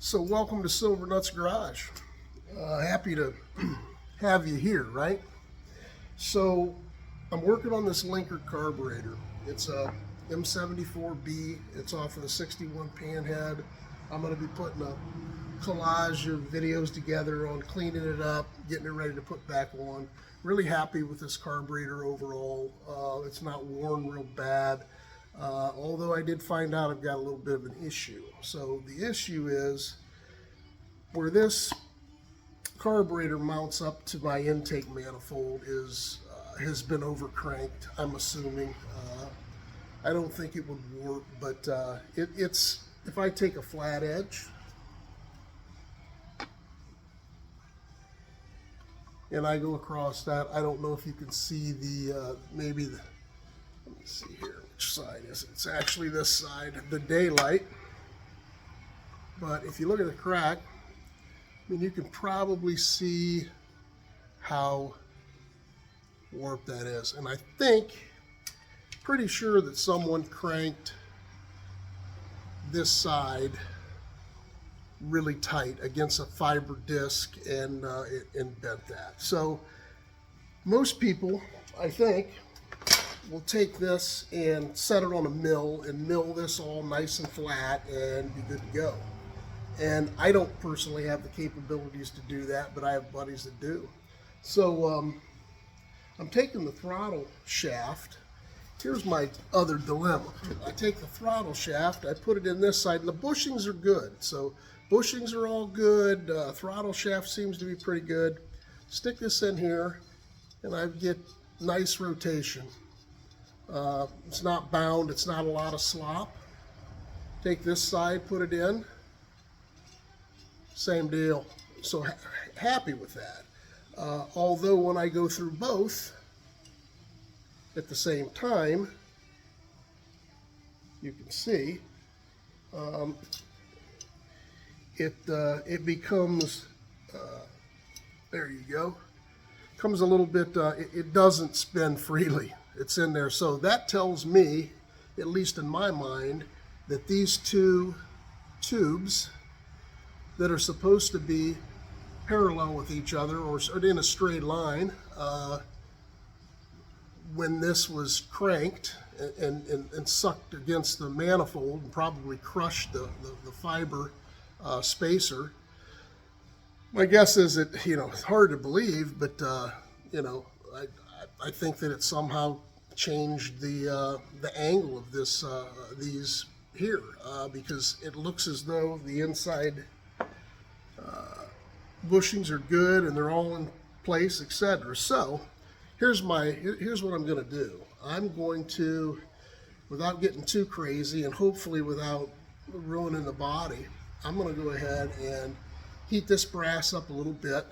So welcome to Silver Nuts Garage. Happy to have you here, right? So I'm working on this Linkert Carburator. It's a M74B. It's off of the 61 panhead. I'm going to be putting a collage of videos together on cleaning it up, getting it ready to put back on. Really happy with this carburetor overall. It's not worn real bad. Although I did find out I've got a little bit of an issue. So the issue is where this carburetor mounts up to my intake manifold has been overcranked, I'm assuming. I don't think it would work, but it's if I take a flat edge and I go across that, I don't know if you can see the let me see here, which side is it? It's actually this side, the daylight. But if you look at the crack, I mean, you can probably see how warped that is. And I think, pretty sure that someone cranked this side really tight against a fiber disc and bent that. So most people, I think, will take this and set it on a mill and mill this all nice and flat and be good to go. And I don't personally have the capabilities to do that, but I have buddies that do. So I'm taking the throttle shaft. Here's my other dilemma. I take the throttle shaft, I put it in this side, and the bushings are good. So bushings are all good. Throttle shaft seems to be pretty good. Stick this in here, and I get nice rotation. It's not bound, it's not a lot of slop. Take this side, put it in. Same deal. So happy with that. Although when I go through both at the same time, you can see it becomes there you go. Comes a little bit. It doesn't spin freely. It's in there. So that tells me, at least in my mind, that these two tubes that are supposed to be parallel with each other or in a straight line, when this was cranked and sucked against the manifold and probably crushed the fiber spacer. My guess is that, it's hard to believe, but I think that it somehow changed the angle of these here, because it looks as though the inside bushings are good and they're all in place, etc. So here's what I'm going to do. I'm going to, without getting too crazy and hopefully without ruining the body, I'm going to go ahead and heat this brass up a little bit,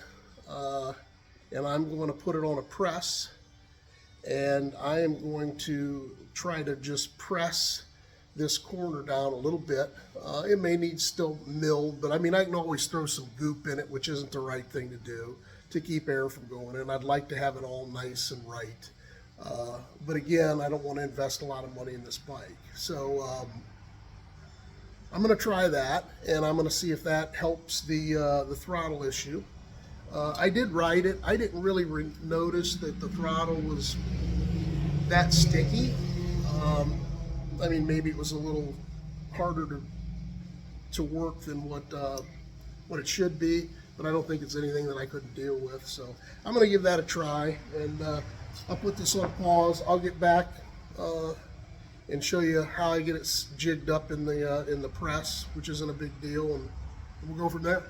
and I'm going to put it on a press, and I am going to try to just press this corner down a little bit. It may need still milled, but I mean, I can always throw some goop in it, which isn't the right thing to do, to keep air from going in. I'd like to have it all nice and right. But again, I don't want to invest a lot of money in this bike. So I'm going to try that, and I'm going to see if that helps the throttle issue. I did ride it. I didn't really notice that the throttle was that sticky. I mean, maybe it was a little harder to work than what it should be, but I don't think it's anything that I couldn't deal with. So I'm going to give that a try, and I'll put this on pause. I'll get back and show you how I get it jigged up in the press, which isn't a big deal, and we'll go from there.